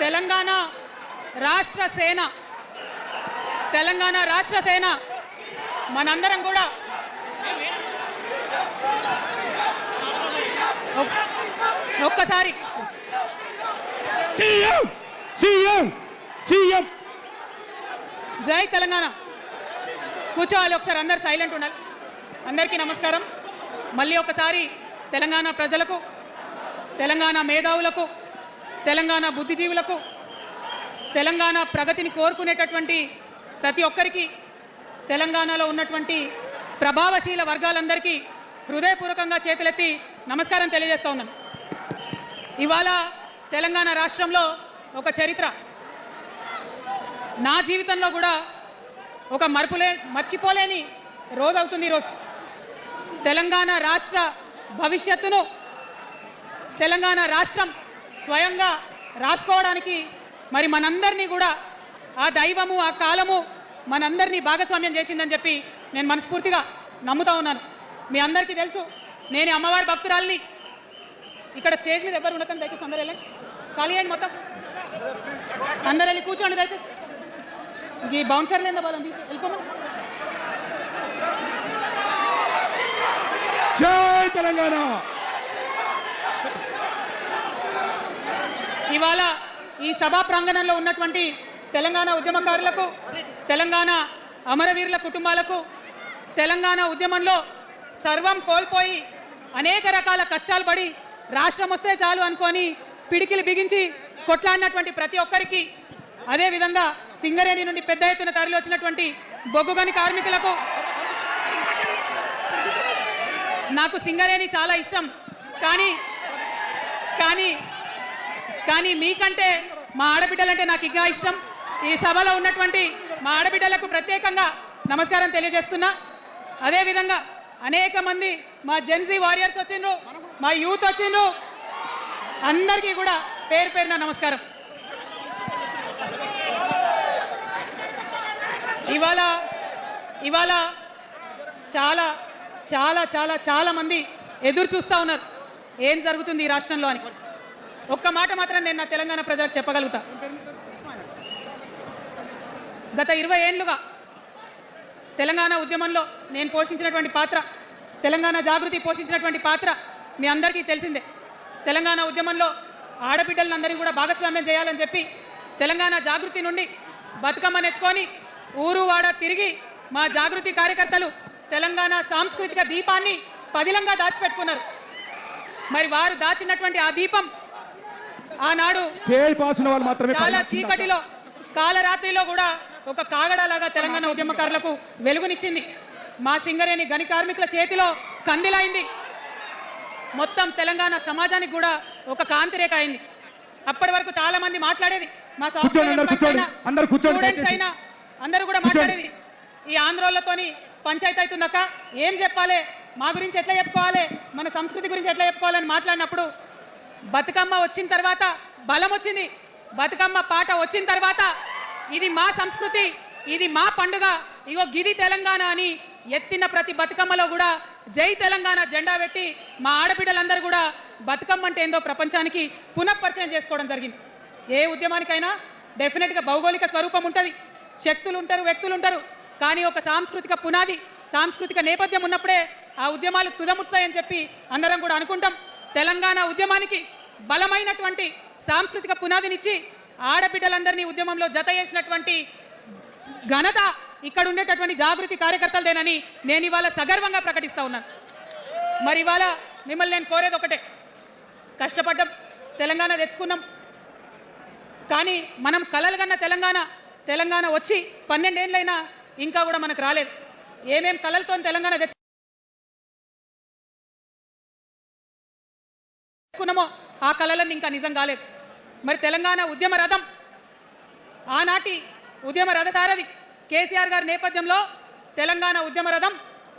తెలంగాణ రాష్ట్ర సేన మనందరం కూడా ఒక్కసారి జై తెలంగాణ కూర్చోవాలి. ఒకసారి అందరు సైలెంట్ ఉండాలి. అందరికీ నమస్కారం. మళ్ళీ ఒకసారి తెలంగాణ ప్రజలకు, తెలంగాణ మేధావులకు, తెలంగాణ బుద్ధిజీవులకు, తెలంగాణ ప్రగతిని కోరుకునేటటువంటి ప్రతి ఒక్కరికి, తెలంగాణలో ఉన్నటువంటి ప్రభావశీల వర్గాలందరికీ హృదయపూర్వకంగా చేతులెత్తి నమస్కారం తెలియజేస్తా ఉన్నాను. ఇవాళ తెలంగాణ రాష్ట్రంలో ఒక చరిత్ర, నా జీవితంలో కూడా ఒక మర్చిపోలేని రోజు అవుతుంది ఈరోజు. తెలంగాణ రాష్ట్ర భవిష్యత్తును తెలంగాణ రాష్ట్రం స్వయంగా రాసుకోవడానికి మరి మనందరినీ కూడా ఆ దైవము, ఆ కాలము మనందరినీ భాగస్వామ్యం చేసిందని చెప్పి నేను మనస్ఫూర్తిగా నమ్ముతా ఉన్నాను. మీ అందరికీ తెలుసు, నేను అమ్మవారి భక్తురాలిని. ఇక్కడ స్టేజ్ మీద ఎవరు ఉండకండి దయచేసి, అందరూ వెళ్ళండి, ఖాళీ అయ్యండి మొత్తం, అందరు వెళ్ళి కూర్చోండి దయచేసి. ఈ బౌన్సర్లు ఏందో వాళ్ళని తీసి వెళ్ళిపోమని. జై తెలంగాణ. ఇవాళ ఈ సభా ప్రాంగణంలో ఉన్నటువంటి తెలంగాణ ఉద్యమకారులకు, తెలంగాణ అమరవీరుల కుటుంబాలకు, తెలంగాణ ఉద్యమంలో సర్వం కోల్పోయి అనేక రకాల కష్టాలు పడి రాష్ట్రం వస్తే చాలు అనుకొని పిడికిలు బిగించి కొట్లాడినటువంటి ప్రతి ఒక్కరికి, అదేవిధంగా సింగరేణి నుండి పెద్ద ఎత్తున తరలి వచ్చినటువంటి బొగ్గుగని కార్మికులకు, నాకు సింగరేణి చాలా ఇష్టం, కానీ మీకంటే మా ఆడబిడ్డలంటే నాకు ఇంకా ఇష్టం. ఈ సభలో ఉన్నటువంటి మా ఆడబిడ్డలకు ప్రత్యేకంగా నమస్కారం తెలియజేస్తున్నా. అదేవిధంగా అనేక మంది మా జెన్జీ వారియర్స్ వచ్చిండ్రు, మా యూత్ వచ్చిండ్రు, అందరికీ కూడా పేరు పేరున నమస్కారం. ఇవాళ చాలా చాలా చాలా చాలా మంది ఎదురు చూస్తూ ఉన్నారు ఏం జరుగుతుంది ఈ రాష్ట్రంలో అని. ఒక్క మాట మాత్రం నేను నా తెలంగాణ ప్రజలకు చెప్పగలుగుతా. గత 20 ఏళ్లుగా తెలంగాణ ఉద్యమంలో నేను పోషించినటువంటి పాత్ర, తెలంగాణ జాగృతి పోషించినటువంటి పాత్ర మీ అందరికీ తెలిసిందే. తెలంగాణ ఉద్యమంలో ఆడబిడ్డలందరినీ కూడా భాగస్వామ్యం చేయాలని చెప్పి తెలంగాణ జాగృతి నుండి బతుకమ్మను ఎత్తుకొని ఊరు వాడ తిరిగి మా జాగృతి కార్యకర్తలు తెలంగాణ సాంస్కృతిక దీపాన్ని పదిలంగా దాచిపెట్టుకున్నారు. మరి వారు దాచినటువంటి ఆ దీపం ఆనాడు చాలా చీకటిలో, కాలరాత్రిలో కూడా ఒక కాగడాలాగా తెలంగాణ ఉద్యమకారులకు వెలుగునిచ్చింది. మా సింగరేణి గని కార్మికుల చేతిలో కందిలైంది. మొత్తం తెలంగాణ సమాజానికి కూడా ఒక కాంతిరేఖ అయింది. అప్పటి వరకు చాలా మంది మాట్లాడేది, మా స్టూడెంట్స్ అయినా అందరూ కూడా మాట్లాడేది, ఈ ఆంధ్రోళ్లతోని పంచాయతీ అవుతుందక్క, ఏం చెప్పాలి, మా గురించి ఎట్లా చెప్పుకోవాలి, మన సంస్కృతి గురించి ఎట్లా చెప్పుకోవాలని మాట్లాడినప్పుడు బతుకమ్మ వచ్చిన తర్వాత బలం వచ్చింది. బతుకమ్మ పాట వచ్చిన తర్వాత ఇది మా సంస్కృతి, ఇది మా పండుగ, ఇగో గిది తెలంగాణ అని ఎత్తిన ప్రతి బతుకమ్మలో కూడా జై తెలంగాణ జెండా పెట్టి మా ఆడబిడ్డలందరూ కూడా బతుకమ్మ అంటే ఏందో ప్రపంచానికి పునఃపరిచయం చేసుకోవడం జరిగింది. ఏ ఉద్యమానికైనా డెఫినెట్గా భౌగోళిక స్వరూపం ఉంటుంది, శక్తులు ఉంటారు, వ్యక్తులు ఉంటారు, కానీ ఒక సాంస్కృతిక పునాది, సాంస్కృతిక నేపథ్యం ఉన్నప్పుడే ఆ ఉద్యమాలు తుదముత్తాయని చెప్పి అందరం కూడా అనుకుంటాం. తెలంగాణ ఉద్యమానికి బలమైనటువంటి సాంస్కృతిక పునాదినిచ్చి ఆడబిడ్డలందరినీ ఉద్యమంలో జత చేసినటువంటి ఘనత ఇక్కడ ఉండేటటువంటి జాగృతి కార్యకర్తలదేనని నేను ఇవాళ సగర్వంగా ప్రకటిస్తా ఉన్నాను. మరి ఇవాళ మిమ్మల్ని నేను కోరేది ఒకటే, కష్టపడ్డాం, తెలంగాణ తెచ్చుకున్నాం, కానీ మనం కలలు కన్న తెలంగాణ వచ్చి 12 ఏళ్ళైనా ఇంకా కూడా మనకు రాలేదు. ఏమేం కలలతో తెలంగాణ తెచ్చుకున్నామో ఆ కలలన్నీ ఇంకా నిజం కాలేదు. మరి తెలంగాణ ఉద్యమ రథం, ఆనాటి ఉద్యమ రథసారథి కేసీఆర్ గారి నేపథ్యంలో తెలంగాణ ఉద్యమ రథం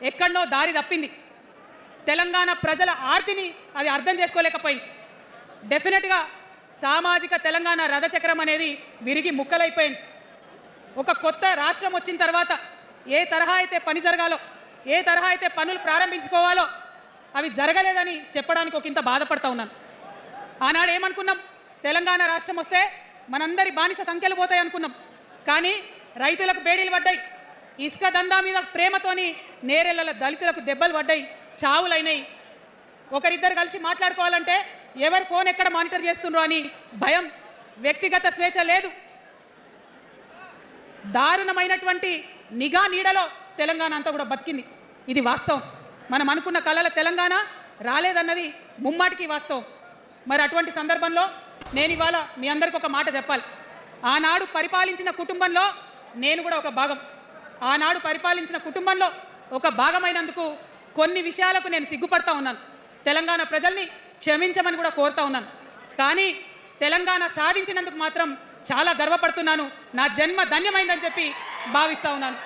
ఎక్కడో దారి తప్పింది. తెలంగాణ ప్రజల ఆర్తిని అది అర్థం చేసుకోలేకపోయింది. డెఫినెట్గా సామాజిక తెలంగాణ రథచక్రం అనేది విరిగి ముక్కలైపోయింది. ఒక కొత్త రాష్ట్రం వచ్చిన తర్వాత ఏ తరహా అయితే పని జరగాలో, ఏ తరహా అయితే పనులు ప్రారంభించుకోవాలో అవి జరగలేదని చెప్పడానికి ఒక ఇంత బాధపడతా ఉన్నాను. ఆనాడు ఏమనుకున్నాం, తెలంగాణ రాష్ట్రం వస్తే మనందరి బానిస సంఖ్యలు పోతాయి అనుకున్నాం. కానీ రైతులకు బేడీలు పడ్డాయి, ఇసుక దందా మీద ప్రేమతోని నేరెళ్ల దళితులకు దెబ్బలు పడ్డాయి, చావులైనాయి. ఒకరిద్దరు కలిసి మాట్లాడుకోవాలంటే ఎవరి ఫోన్ ఎక్కడ మానిటర్ చేస్తుండ్రో అని భయం, వ్యక్తిగత స్వేచ్ఛ లేదు. దారుణమైనటువంటి నిఘా నీడలో తెలంగాణ అంతా కూడా బతికింది. ఇది వాస్తవం. మనం అనుకున్న కళల తెలంగాణ రాలేదన్నది ముమ్మాటికి వాస్తవం. మరి అటువంటి సందర్భంలో నేను ఇవాళ మీ అందరికీ ఒక మాట చెప్పాలి. ఆనాడు పరిపాలించిన కుటుంబంలో నేను కూడా ఒక భాగం. ఆనాడు పరిపాలించిన కుటుంబంలో ఒక భాగమైనందుకు కొన్ని విషయాలకు నేను సిగ్గుపడతా ఉన్నాను. తెలంగాణ ప్రజల్ని క్షమించమని కూడా కోరుతా ఉన్నాను. కానీ తెలంగాణ సాధించినందుకు మాత్రం చాలా గర్వపడుతున్నాను. నా జన్మ ధన్యమైందని చెప్పి భావిస్తూ ఉన్నాను.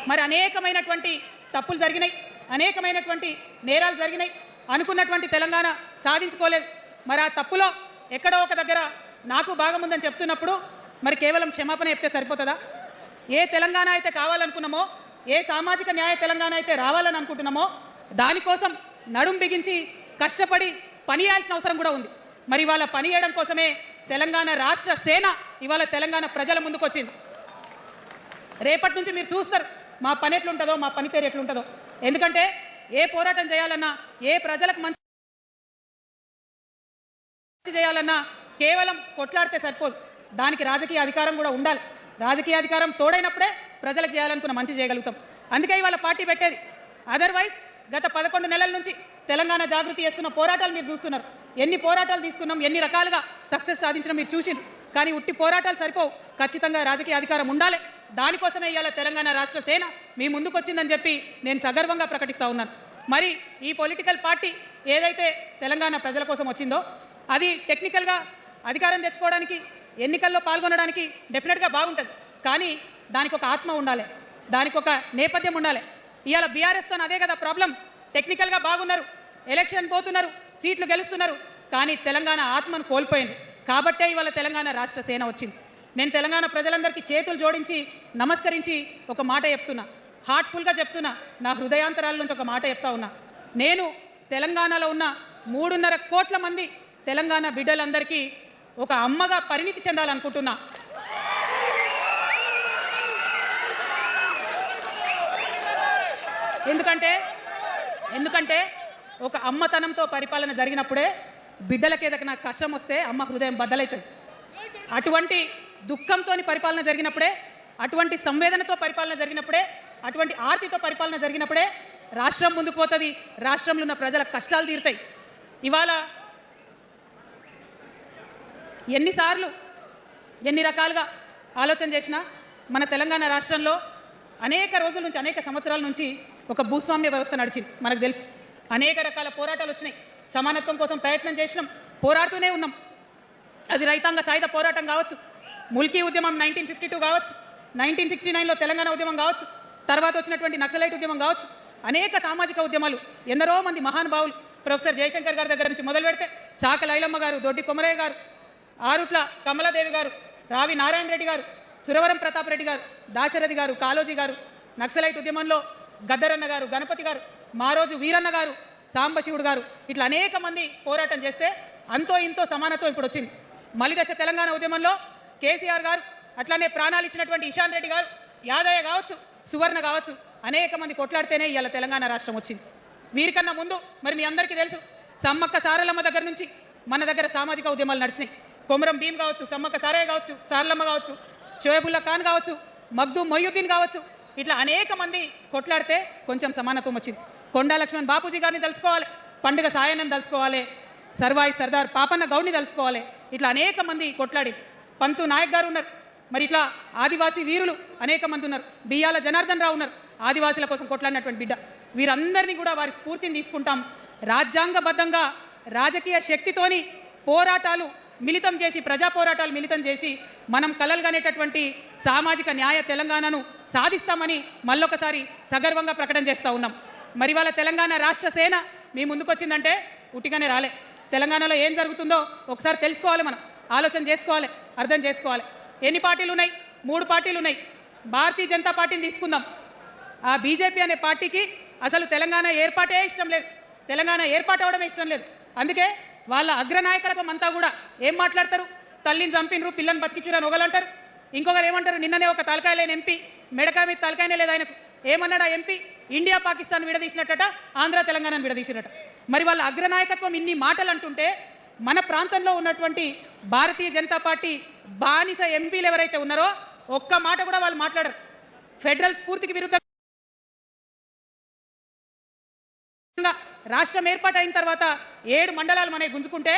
మరి అనేకమైనటువంటి తప్పులు జరిగినాయి, అనేకమైనటువంటి నేరాలు జరిగినాయి. అనుకున్నటువంటి తెలంగాణ సాధించుకోలేదు. మరి ఆ తప్పులో ఎక్కడో ఒక దగ్గర నాకు భాగం ఉందని చెప్తున్నప్పుడు మరి కేవలం క్షమాపణ చెప్తే సరిపోతుందా? ఏ తెలంగాణ అయితే కావాలనుకున్నామో, ఏ సామాజిక న్యాయ తెలంగాణ అయితే రావాలని అనుకుంటున్నామో దానికోసం నడుం బిగించి కష్టపడి పని చేయాల్సిన అవసరం కూడా ఉంది. మరి ఇవాళ పని చేయడం కోసమే తెలంగాణ రాష్ట్ర సేన ఇవాళ తెలంగాణ ప్రజల ముందుకు వచ్చింది. రేపటి నుంచి మీరు చూస్తారు మా పని ఎట్లుంటుందో, మా పనితీరు ఎట్లుంటుందో. ఎందుకంటే ఏ పోరాటం చేయాలన్నా, ఏ ప్రజలకు మంచి చేయాలన్నా కేవలం కొట్లాడితే సరిపోదు. దానికి రాజకీయ అధికారం కూడా ఉండాలి. రాజకీయ అధికారం తోడైనప్పుడే ప్రజలకు చేయాలనుకున్న మంచి చేయగలుగుతాం. అందుకే ఇవాళ పార్టీ పెట్టేది. అదర్వైజ్ గత 11 నెలల నుంచి తెలంగాణ జాగృతి చేస్తున్న పోరాటాలు మీరు చూస్తున్నారు. ఎన్ని పోరాటాలు తీసుకున్నాం, ఎన్ని రకాలుగా సక్సెస్ సాధించడం మీరు చూసింది. కానీ ఉట్టి పోరాటాలు సరిపోవు, ఖచ్చితంగా రాజకీయ అధికారం ఉండాలి. దానికోసమే ఇవాళ తెలంగాణ రాష్ట్ర సేన మీ ముందుకు వచ్చిందని చెప్పి నేను సగర్వంగా ప్రకటిస్తూ ఉన్నాను. మరి ఈ పొలిటికల్ పార్టీ ఏదైతే తెలంగాణ ప్రజల కోసం వచ్చిందో అది టెక్నికల్గా అధికారం తెచ్చుకోవడానికి, ఎన్నికల్లో పాల్గొనడానికి డెఫినెట్గా బాగుంటుంది. కానీ దానికి ఒక ఆత్మ ఉండాలి, దానికి ఒక నేపథ్యం ఉండాలి. ఇవాళ బీఆర్ఎస్తో అదే కదా ప్రాబ్లం. టెక్నికల్గా బాగున్నారు, ఎలక్షన్ పోతున్నారు, సీట్లు గెలుస్తున్నారు, కానీ తెలంగాణ ఆత్మను కోల్పోయింది. కాబట్టే ఇవాళ తెలంగాణ రాష్ట్ర సేన వచ్చింది. నేను తెలంగాణ ప్రజలందరికీ చేతులు జోడించి నమస్కరించి ఒక మాట చెప్తున్నా, హార్ట్ఫుల్గా చెప్తున్నా, నా హృదయాంతరాల నుంచి ఒక మాట చెప్తా ఉన్నా. నేను తెలంగాణలో ఉన్న 3.5 కోట్ల మంది తెలంగాణ బిడ్డలందరికీ ఒక అమ్మగా పరిణితి చెందాలనుకుంటున్నా. ఎందుకంటే ఒక అమ్మతనంతో పరిపాలన జరిగినప్పుడే బిడ్డలకి ఏదైనా కష్టం వస్తే అమ్మ హృదయం బద్దలవుతుంది. అటువంటి దుఃఖంతో పరిపాలన జరిగినప్పుడే, అటువంటి సంవేదనతో పరిపాలన జరిగినప్పుడే, అటువంటి ఆర్తితో పరిపాలన జరిగినప్పుడే రాష్ట్రం ముందుకు పోతుంది, రాష్ట్రంలో ఉన్న ప్రజల కష్టాలు తీరుతాయి. ఇవాళ ఎన్నిసార్లు ఎన్ని రకాలుగా ఆలోచన చేసినా మన తెలంగాణ రాష్ట్రంలో అనేక రోజుల నుంచి, అనేక సంవత్సరాల నుంచి ఒక భూస్వామ్య వ్యవస్థ నడిచింది. మనకు తెలుసు. అనేక రకాల పోరాటాలు వచ్చినాయి. సమానత్వం కోసం ప్రయత్నం చేసినాం, పోరాడుతూనే ఉన్నాం. అది రైతాంగ సాయుధ పోరాటం కావచ్చు, ముల్కీ ఉద్యమం 1952 కావచ్చు, 1969లో తెలంగాణ ఉద్యమం కావచ్చు, తర్వాత వచ్చినటువంటి నక్సలైట్ ఉద్యమం కావచ్చు, అనేక సామాజిక ఉద్యమాలు, ఎందరో మంది మహానుభావులు, ప్రొఫెసర్ జయశంకర్ గారి దగ్గర నుంచి మొదలు పెడితే చాక లైలమ్మ గారు, దొడ్డి కొమరయ్య గారు, ఆరుట్ల కమలాదేవి గారు, రావి నారాయణ రెడ్డి గారు, సురవరం ప్రతాప్ రెడ్డి గారు, దాశరథి గారు, కాళోజీ గారు, నక్సలైట్ ఉద్యమంలో గద్దరన్న గారు, గణపతి గారు, మారోజు వీరన్న గారు, సాంబశివుడు గారు, ఇట్లా అనేక మంది పోరాటం చేస్తే అంతో ఇంతో సమానత్వం ఇప్పుడు వచ్చింది. మలిదశ తెలంగాణ ఉద్యమంలో కేసీఆర్ గారు, అట్లానే ప్రాణాలు ఇచ్చినటువంటి ఇషాన్ రెడ్డి గారు, యాదయ్య కావచ్చు, సువర్ణ కావచ్చు, అనేక మంది కొట్లాడితేనే ఇవాళ తెలంగాణ రాష్ట్రం వచ్చింది. వీరికన్నా ముందు మరి మీ అందరికీ తెలుసు, సమ్మక్క సారలమ్మ దగ్గర నుంచి మన దగ్గర సామాజిక ఉద్యమాలు నడిచినాయి. కొమరం భీం కావచ్చు, సమ్మక్క సారయ్య కావచ్చు, సారలమ్మ కావచ్చు, షోయబుల్లా ఖాన్ కావచ్చు, మగ్దు మొయ్యుద్దీన్ కావచ్చు, ఇట్లా అనేక మంది కొట్లాడితే కొంచెం సమానత్వం వచ్చింది. కొండా లక్ష్మణ్ బాపూజీ గారిని తెలుసుకోవాలి, పండుగ సాయన్నని తెలుసుకోవాలి, సర్వాయి సర్దార్ పాపన్న గౌడ్ని తెలుసుకోవాలి. ఇట్లా అనేక మంది కొట్లాడి, పంతు నాయక్ గారు ఉన్నారు. మరి ఇట్లా ఆదివాసీ వీరులు అనేక మంది ఉన్నారు. బియ్యాల జనార్దన్ రావు ఉన్నారు, ఆదివాసీల కోసం కొట్లాడినటువంటి బిడ్డ. వీరందరినీ కూడా వారి స్ఫూర్తిని తీసుకుంటాం. రాజ్యాంగబద్ధంగా రాజకీయ శక్తితోని పోరాటాలు మిళితం చేసి, ప్రజా పోరాటాలు మిళితం చేసి మనం కలలుగానేటటువంటి సామాజిక న్యాయ తెలంగాణను సాధిస్తామని మళ్ళొకసారి సగర్వంగా ప్రకటన చేస్తూ ఉన్నాం. మరి వాళ్ళ తెలంగాణ రాష్ట్ర సేన మీ ముందుకొచ్చిందంటే ఉట్టిగానే రాలే. తెలంగాణలో ఏం జరుగుతుందో ఒకసారి తెలుసుకోవాలి, మనం ఆలోచన చేసుకోవాలి, అర్థం చేసుకోవాలి. ఎన్ని పార్టీలు ఉన్నాయి? 3 పార్టీలు ఉన్నాయి. భారతీయ జనతా పార్టీని తీసుకుందాం. ఆ బీజేపీ అనే పార్టీకి అసలు తెలంగాణ ఏర్పాటే ఇష్టం లేదు, తెలంగాణ ఏర్పాటు అవడమే ఇష్టం లేదు. అందుకే వాళ్ళ అగ్రనాయకత్వం అంతా కూడా ఏం మాట్లాడతారు? తల్లిని చంపినరు, పిల్లని బతికించారని ఒకలంటారు. ఇంకొకరు ఏమంటారు? నిన్ననే ఒక తలకాయ లేని ఎంపీ, మెడకాయ మీద తలకాయనే లేదు ఆయనకు, ఏమన్నాడు ఆ ఎంపీ? ఇండియా పాకిస్తాన్ విడదీసినట్టట, ఆంధ్ర తెలంగాణను విడదీసినట్ట. మరి వాళ్ళ అగ్రనాయకత్వం ఇన్ని మాటలు అంటుంటే మన ప్రాంతంలో ఉన్నటువంటి భారతీయ జనతా పార్టీ బానిస ఎంపీలు ఎవరైతే ఉన్నారో ఒక్క మాట కూడా వాళ్ళు మాట్లాడరు. ఫెడరల్ స్ఫూర్తికి విరుద్ధంగా రాష్ట్రం ఏర్పాటైన తర్వాత 7 మండలాలు మనకి గుంజుకుంటే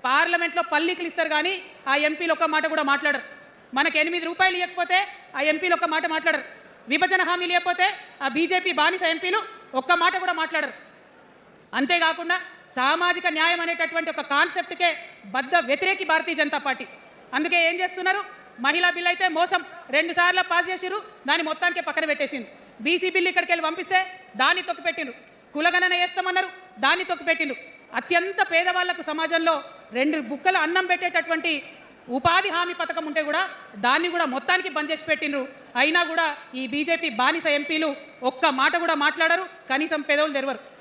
పార్లమెంట్లో పల్లీకులు ఇస్తారు కానీ ఆ ఎంపీలు ఒక్క మాట కూడా మాట్లాడరు. మనకు 8 రూపాయలు ఇవ్వకపోతే ఆ ఎంపీలు ఒక్క మాట మాట్లాడరు. విభజన హామీలు ఇవ్వకపోతే ఆ బీజేపీ బానిస ఎంపీలు ఒక్క మాట కూడా మాట్లాడరు. అంతేకాకుండా సామాజిక న్యాయం అనేటటువంటి ఒక కాన్సెప్ట్కే బద్ద వ్యతిరేకి భారతీయ జనతా పార్టీ. అందుకే ఏం చేస్తున్నారు? మహిళా బిల్లు అయితే మోసం 2 సార్లు పాస్ చేసిరు, దాన్ని మొత్తానికి పక్కన పెట్టేసింది. బీసీ బిల్లు ఇక్కడికి వెళ్ళి పంపిస్తే దాన్ని తొక్కిపెట్టిండ్రు. కులగణన వేస్తామన్నారు, దాన్ని తొక్కిపెట్టిండ్రు. అత్యంత పేదవాళ్లకు సమాజంలో 2 బుక్కల అన్నం పెట్టేటటువంటి ఉపాధి హామీ పథకం ఉంటే కూడా దాన్ని కూడా మొత్తానికి బంద్ చేసి పెట్టిండ్రు. అయినా కూడా ఈ బీజేపీ బానిస ఎంపీలు ఒక్క మాట కూడా మాట్లాడరు, కనీసం పెదవులు తెరవరు.